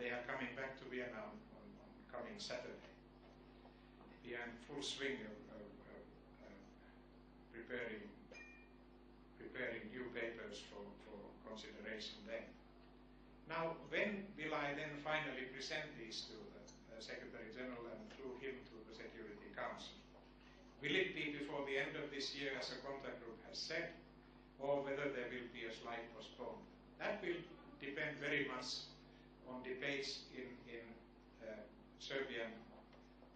they are coming back to Vienna on coming Saturday. We are in full swing of preparing new papers for consideration then. Now, when will I then finally present these to the Secretary General and through him to the Security Council? Will it be before the end of this year, as a contact group has said, or whether there will be a slight postponement? That will depend very much on debates in Serbian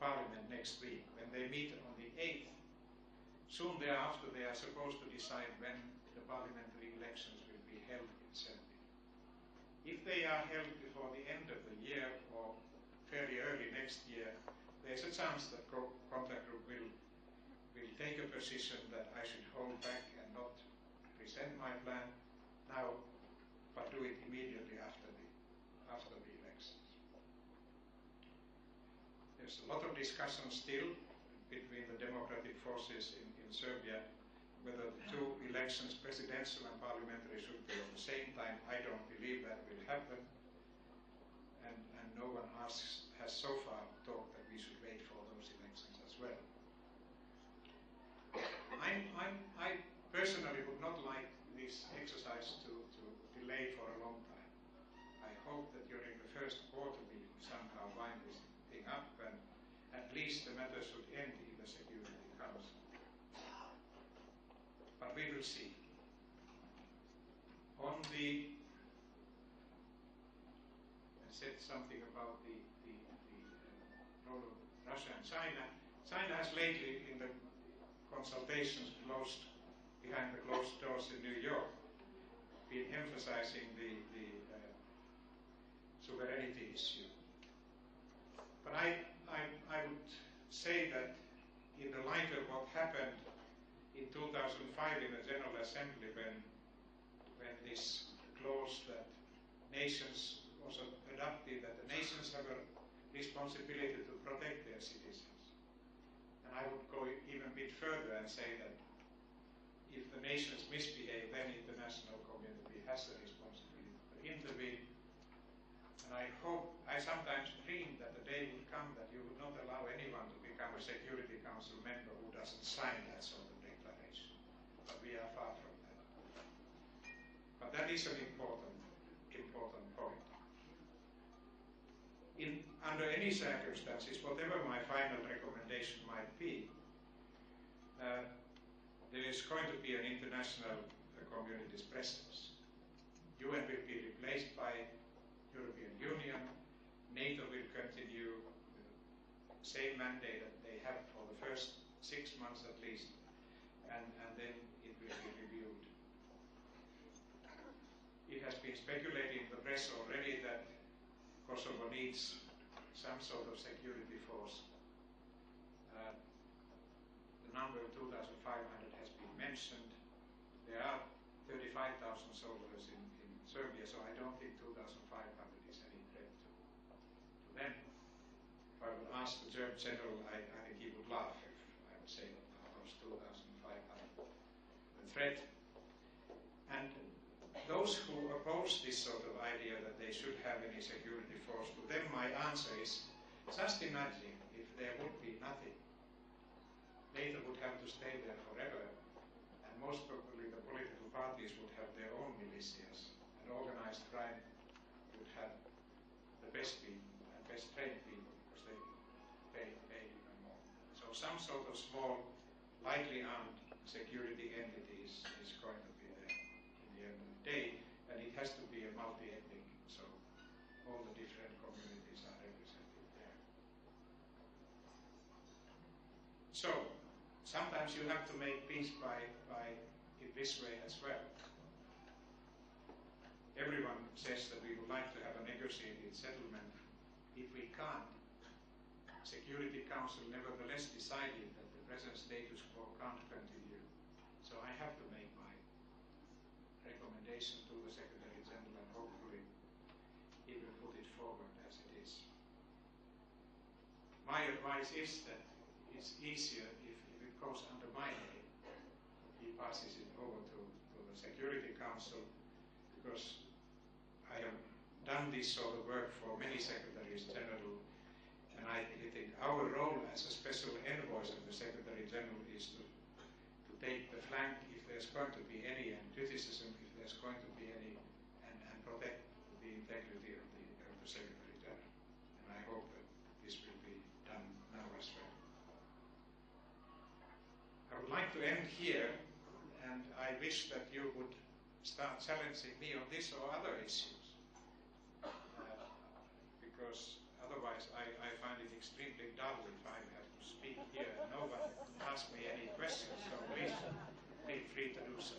Parliament next week, when they meet on the 8th. Soon thereafter, they are supposed to decide when the parliamentary elections will be held in Serbia. If they are held before the end of the year or fairly early next year, there's a chance that contact group will take a position that I should hold back and not present my plan now, but do it immediately after the elections. There's a lot of discussion still between the democratic forces in Serbia whether the two elections, presidential and parliamentary, should be at the same time. I don't believe that will happen, and no one has so far thought that we should wait for those elections as well. I personally would not like this exercise to delay for a long time. I hope that during the first quarter we somehow wind this thing up, and at least the matter should end in the Security Council. But we will see. I said something about the role of Russia and China. China has lately, in the consultations behind the closed doors in New York, been emphasizing the sovereignty issue. But I would say that in the light of what happened in 2005 in the General Assembly, when this clause that nations was adopted, that the nations have a responsibility to protect their citizens. And I would go even a bit further and say that if the nations misbehave, then the international community has the responsibility to intervene. And I sometimes dream that the day will come that you would not allow anyone to become a Security Council member who doesn't sign that sort of declaration. But we are far from that. But that is an important point. Under any circumstances, whatever my final recommendation might be, there is going to be an international community's presence. UN will be replaced by European Union. NATO will continue the same mandate that they have for the first 6 months at least, and then it will be reviewed. It has been speculated in the press already that Kosovo needs some sort of security force. The number of 2,500 has been mentioned. There are 35,000 soldiers in Serbia, so I don't think 2,500 is any threat to them. If I would ask the German general, I think he would laugh if I would say that those 2,500 a threat. And those who oppose this sort of idea that they should have any security force, to them my answer is, just imagine if there would be nothing. NATO would have to stay there forever, and most probably the political parties would have their own militias, and organized crime would have the best people and best trained people, because they pay even more. So some sort of small, lightly armed security entity is going to be there in the end of the day, and it has to be a multi-ethnic, so all the different communities are represented there. So sometimes you have to make peace by in this way as well. Everyone says that we would like to have a negotiated settlement. If we can't, Security Council nevertheless decided that the present status quo can't continue. So I have to make my recommendation to the Secretary General, and hopefully he will put it forward as it is. My advice is that it's easier if it goes under my name. He passes it over to the Security Council, because I am done this sort of work for many Secretaries General, and I think our role as a special envoys of the Secretary General is to take the flank if there's going to be any, and criticism if there's going to be any, and protect the integrity of the Secretary General. And I hope that this will be done now as well. I would like to end here, and I wish that you would start challenging me on this or other issues. Because otherwise I find it extremely dull if I have to speak here and no one asks me any questions, so please feel free to do so.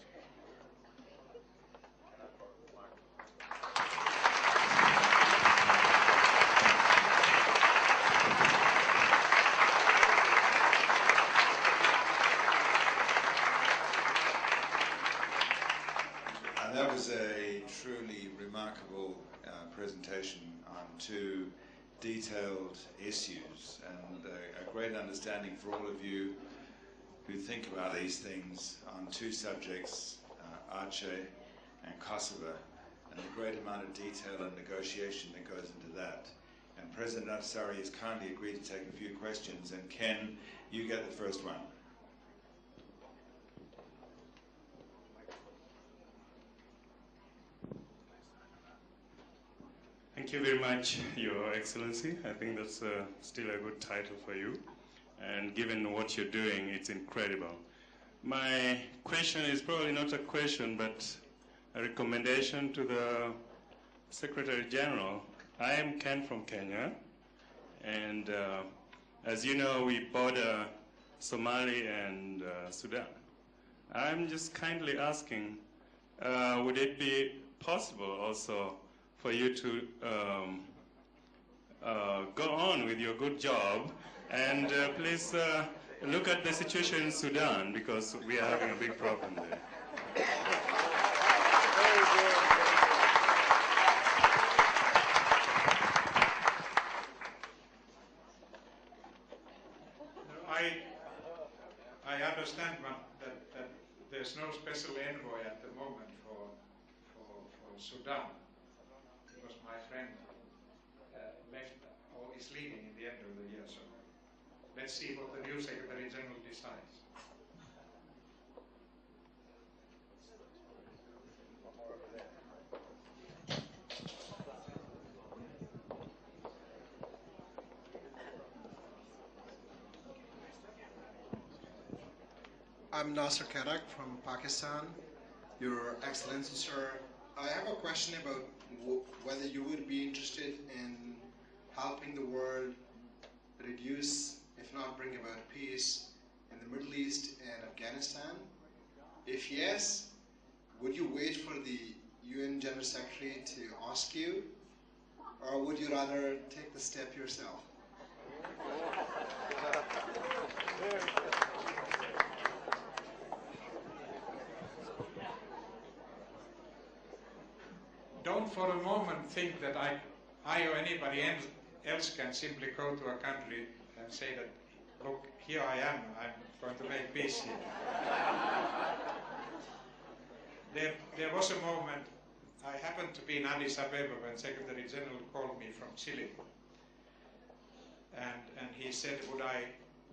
And that was a truly remarkable presentation on two detailed issues, and a great understanding for all of you who think about these things on two subjects, Aceh and Kosovo, and the great amount of detail and negotiation that goes into that. And President Ahtisaari has kindly agreed to take a few questions, and Ken, you get the first one. Thank you very much, Your Excellency. I think that's still a good title for you. And given what you're doing, it's incredible. My question is probably not a question, but a recommendation to the Secretary General. I am Ken from Kenya, and as you know, we border Somalia and Sudan. I'm just kindly asking, would it be possible also for you to go on with your good job and please look at the situation in Sudan, because we are having a big problem there. I understand that there's no special envoy at the moment for Sudan, because my friend left or is leaving in the end of the year. So let's see what the new Secretary General decides. I'm Nasser Karak from Pakistan. Your Excellency, sir, I have a question about whether you would be interested in helping the world reduce, if not bring about peace in the Middle East and Afghanistan. If yes, would you wait for the UN General Secretary to ask you, or would you rather take the step yourself? Don't for a moment think that I or anybody else can simply go to a country and say that, look, here I am, I'm going to make peace here. There was a moment, I happened to be in Addis Ababa when Secretary General called me from Chile. And he said, would I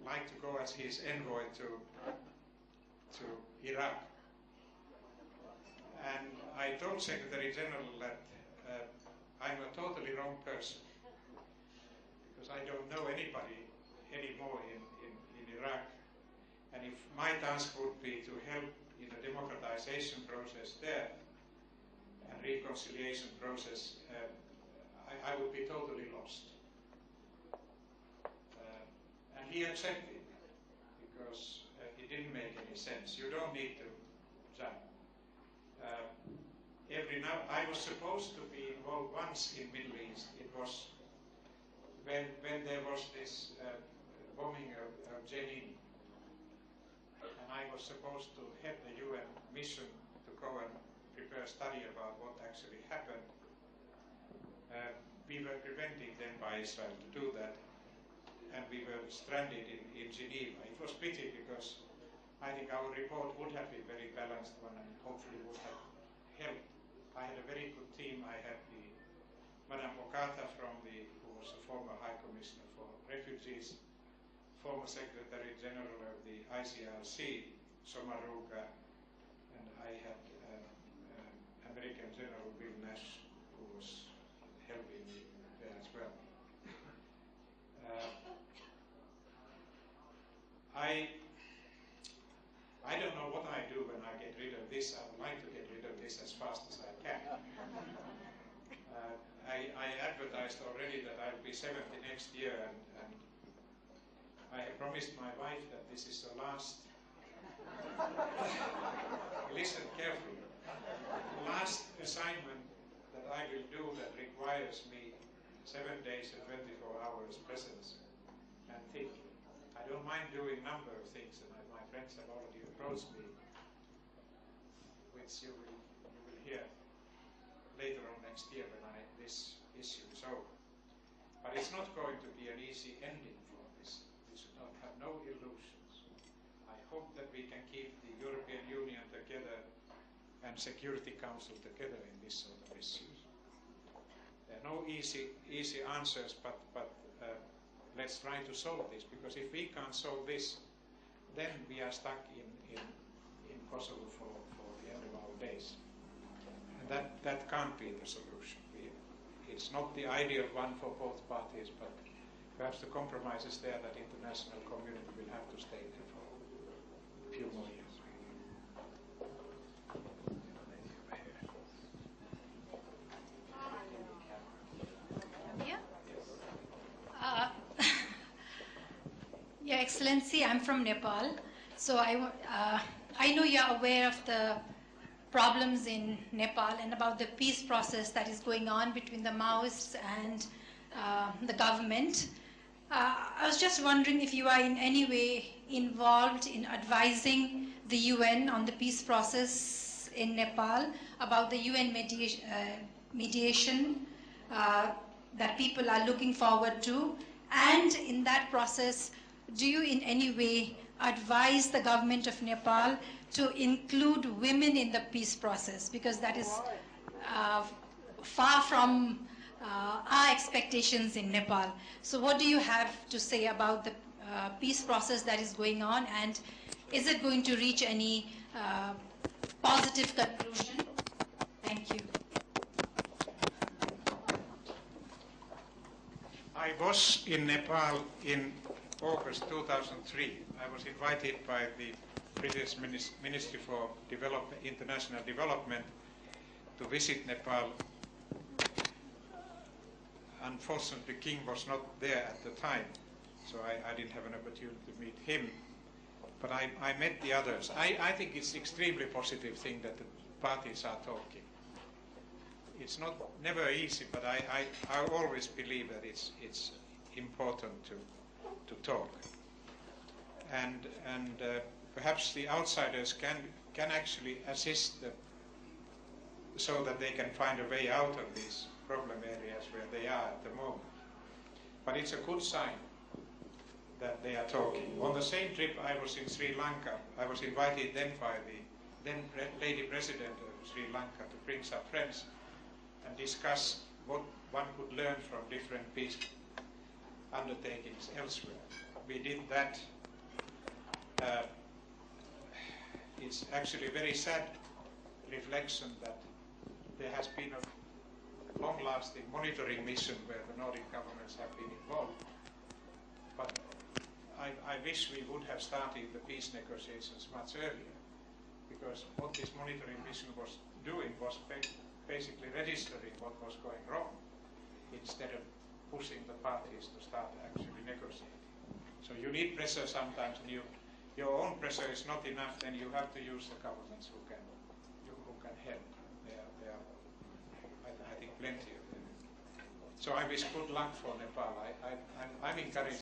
like to go as his envoy to Iraq? And I told Secretary General that I'm a totally wrong person, because I don't know anybody anymore in Iraq. And if my task would be to help in the democratization process there and reconciliation process, I would be totally lost. And he accepted, because it didn't make any sense. You don't need to jump. I was supposed to be involved once in Middle East. It was when there was this bombing of Jenin, and I was supposed to head the UN mission to go and prepare a study about what actually happened. We were prevented then by Israel to do that, and we were stranded in Geneva. It was pity, because I think our report would have been very balanced one, and hopefully would have helped. I had a very good team. I had the Madame Bokata who was a former High Commissioner for Refugees, former Secretary General of the ICRC, Somaruga, and I had American General Bill Nash, who was helping me there as well. I don't know what I do when I get rid of this. I would like to get rid of this as fast as I can. I advertised already that I'll be 70 next year, and I have promised my wife that this is the last. Listen carefully. The last assignment that I will do that requires me 7 days and 24 hours presence and thinking. I don't mind doing a number of things, and my friends have already approached me, which you will hear later on next year when this issue is over. But it's not going to be an easy ending for this. We should not have no illusions. I hope that we can keep the European Union together and Security Council together in this sort of issues. There are no easy answers, but let's try to solve this, because if we can't solve this, then we are stuck in Kosovo for the end of our days. And that can't be the solution. It's not the ideal one for both parties, but perhaps the compromise is there that international community will have to stay there for a few more years. Your Excellency, I'm from Nepal, so I know you're aware of the problems in Nepal and about the peace process that is going on between the Maoists and the government. I was just wondering if you are in any way involved in advising the UN on the peace process in Nepal, about the UN mediation that people are looking forward to, and in that process, do you in any way advise the government of Nepal to include women in the peace process, because that is far from our expectations in Nepal. So what do you have to say about the peace process that is going on, and is it going to reach any positive conclusion? Thank you. I was in Nepal in August 2003. I was invited by the British Ministry for International Development to visit Nepal. Unfortunately, King was not there at the time, so I didn't have an opportunity to meet him. But I met the others. I think it's an extremely positive thing that the parties are talking. It's never easy, but I always believe that it's important to talk. And perhaps the outsiders can actually assist so that they can find a way out of these problem areas where they are at the moment. But it's a good sign that they are talking. On the same trip I was in Sri Lanka. I was invited then by the then Lady President of Sri Lanka to bring some friends and discuss what one could learn from different peace undertakings elsewhere. We did that. It's actually a very sad reflection that there has been a long-lasting monitoring mission where the Nordic governments have been involved. But I wish we would have started the peace negotiations much earlier, because what this monitoring mission was doing was basically registering what was going wrong instead of pushing the parties to start actually negotiating. So you need pressure sometimes, and your own pressure is not enough, then you have to use the governments who can help. There are, I think, plenty of them. So I wish good luck for Nepal. I'm encouraged